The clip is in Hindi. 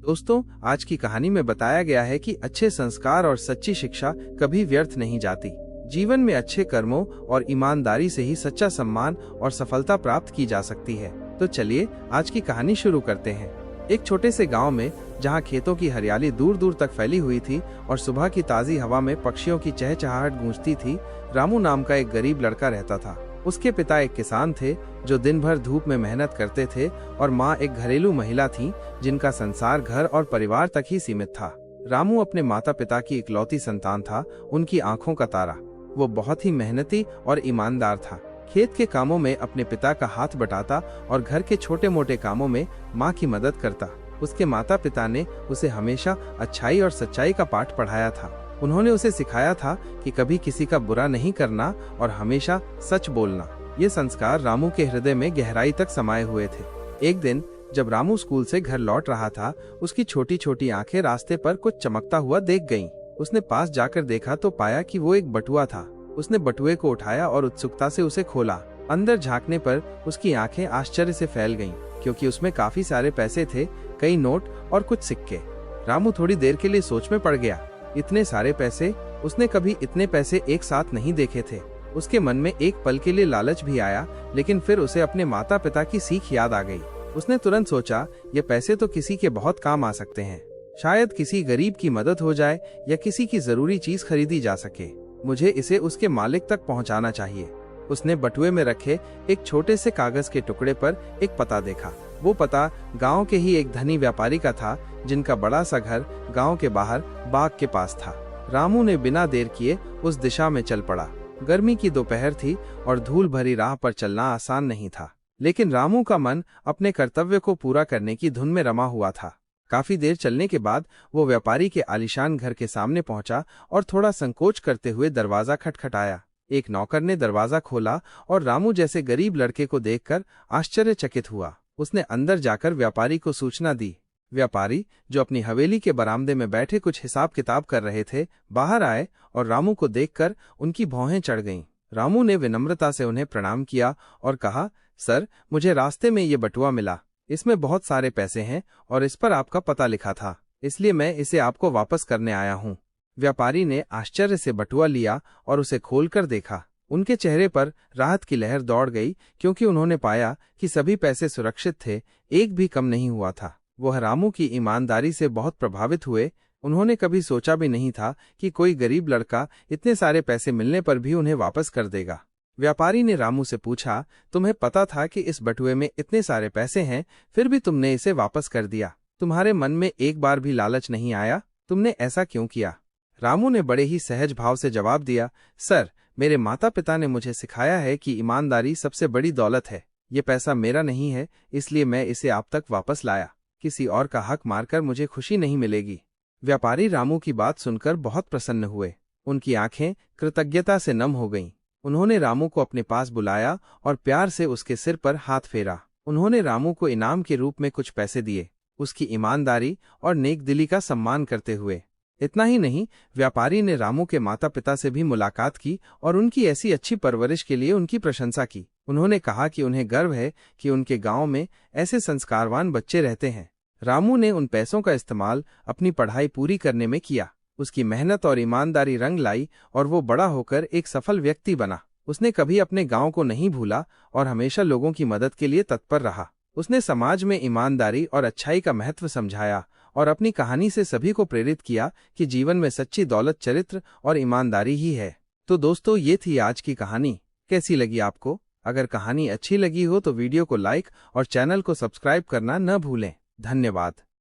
दोस्तों, आज की कहानी में बताया गया है कि अच्छे संस्कार और सच्ची शिक्षा कभी व्यर्थ नहीं जाती। जीवन में अच्छे कर्मों और ईमानदारी से ही सच्चा सम्मान और सफलता प्राप्त की जा सकती है। तो चलिए आज की कहानी शुरू करते हैं। एक छोटे से गांव में, जहां खेतों की हरियाली दूर दूर तक फैली हुई थी और सुबह की ताजी हवा में पक्षियों की चहचहाहट गूंजती थी, रामू नाम का एक गरीब लड़का रहता था। उसके पिता एक किसान थे जो दिन भर धूप में मेहनत करते थे और माँ एक घरेलू महिला थी जिनका संसार घर और परिवार तक ही सीमित था। रामू अपने माता पिता की इकलौती संतान था, उनकी आंखों का तारा। वो बहुत ही मेहनती और ईमानदार था। खेत के कामों में अपने पिता का हाथ बटाता और घर के छोटे मोटे कामों में माँ की मदद करता। उसके माता पिता ने उसे हमेशा अच्छाई और सच्चाई का पाठ पढ़ाया था। उन्होंने उसे सिखाया था कि कभी किसी का बुरा नहीं करना और हमेशा सच बोलना। ये संस्कार रामू के हृदय में गहराई तक समाये हुए थे। एक दिन जब रामू स्कूल से घर लौट रहा था, उसकी छोटी छोटी आंखें रास्ते पर कुछ चमकता हुआ देख गईं। उसने पास जाकर देखा तो पाया कि वो एक बटुआ था। उसने बटुए को उठाया और उत्सुकता से उसे खोला। अंदर झांकने पर उसकी आंखें आश्चर्य से फैल गईं, क्योंकि उसमें काफी सारे पैसे थे, कई नोट और कुछ सिक्के। रामू थोड़ी देर के लिए सोच में पड़ गया। इतने सारे पैसे, उसने कभी इतने पैसे एक साथ नहीं देखे थे। उसके मन में एक पल के लिए लालच भी आया, लेकिन फिर उसे अपने माता पिता की सीख याद आ गई। उसने तुरंत सोचा, ये पैसे तो किसी के बहुत काम आ सकते हैं। शायद किसी गरीब की मदद हो जाए या किसी की जरूरी चीज खरीदी जा सके। मुझे इसे उसके मालिक तक पहुंचाना चाहिए। उसने बटुए में रखे एक छोटे से कागज के टुकड़े पर एक पता देखा। वो पता गांव के ही एक धनी व्यापारी का था, जिनका बड़ा सा घर गांव के बाहर बाग के पास था। रामू ने बिना देर किए उस दिशा में चल पड़ा। गर्मी की दोपहर थी और धूल भरी राह पर चलना आसान नहीं था, लेकिन रामू का मन अपने कर्तव्य को पूरा करने की धुन में रमा हुआ था। काफी देर चलने के बाद वो व्यापारी के आलीशान घर के सामने पहुंचा और थोड़ा संकोच करते हुए दरवाजा खटखटाया। एक नौकर ने दरवाजा खोला और रामू जैसे गरीब लड़के को देखकर आश्चर्यचकित हुआ। उसने अंदर जाकर व्यापारी को सूचना दी। व्यापारी, जो अपनी हवेली के बरामदे में बैठे कुछ हिसाब किताब कर रहे थे, बाहर आए और रामू को देखकर उनकी भौहें चढ़ गईं। रामू ने विनम्रता से उन्हें प्रणाम किया और कहा, सर, मुझे रास्ते में ये बटुआ मिला। इसमें बहुत सारे पैसे हैं और इस पर आपका पता लिखा था, इसलिए मैं इसे आपको वापस करने आया हूँ। व्यापारी ने आश्चर्य से बटुआ लिया और उसे खोलकर देखा। उनके चेहरे पर राहत की लहर दौड़ गई, क्योंकि उन्होंने पाया कि सभी पैसे सुरक्षित थे, एक भी कम नहीं हुआ था। वह रामू की ईमानदारी से बहुत प्रभावित हुए। उन्होंने कभी सोचा भी नहीं था कि कोई गरीब लड़का इतने सारे पैसे मिलने पर भी उन्हें वापस कर देगा। व्यापारी ने रामू से पूछा, तुम्हें पता था कि इस बटुए में इतने सारे पैसे हैं, फिर भी तुमने इसे वापस कर दिया? तुम्हारे मन में एक बार भी लालच नहीं आया? तुमने ऐसा क्यों किया? रामू ने बड़े ही सहज भाव से जवाब दिया, सर, मेरे माता पिता ने मुझे सिखाया है कि ईमानदारी सबसे बड़ी दौलत है। ये पैसा मेरा नहीं है, इसलिए मैं इसे आप तक वापस लाया। किसी और का हक मारकर मुझे खुशी नहीं मिलेगी। व्यापारी रामू की बात सुनकर बहुत प्रसन्न हुए। उनकी आंखें कृतज्ञता से नम हो गईं। उन्होंने रामू को अपने पास बुलाया और प्यार से उसके सिर पर हाथ फेरा। उन्होंने रामू को इनाम के रूप में कुछ पैसे दिए, उसकी ईमानदारी और नेकदिली का सम्मान करते हुए। इतना ही नहीं, व्यापारी ने रामू के माता पिता से भी मुलाकात की और उनकी ऐसी अच्छी परवरिश के लिए उनकी प्रशंसा की। उन्होंने कहा कि उन्हें गर्व है कि उनके गांव में ऐसे संस्कारवान बच्चे रहते हैं। रामू ने उन पैसों का इस्तेमाल अपनी पढ़ाई पूरी करने में किया। उसकी मेहनत और ईमानदारी रंग लाई और वो बड़ा होकर एक सफल व्यक्ति बना। उसने कभी अपने गांव को नहीं भूला और हमेशा लोगों की मदद के लिए तत्पर रहा। उसने समाज में ईमानदारी और अच्छाई का महत्व समझाया और अपनी कहानी से सभी को प्रेरित किया कि जीवन में सच्ची दौलत चरित्र और ईमानदारी ही है। तो दोस्तों, ये थी आज की कहानी। कैसी लगी आपको? अगर कहानी अच्छी लगी हो तो वीडियो को लाइक और चैनल को सब्सक्राइब करना न भूलें। धन्यवाद।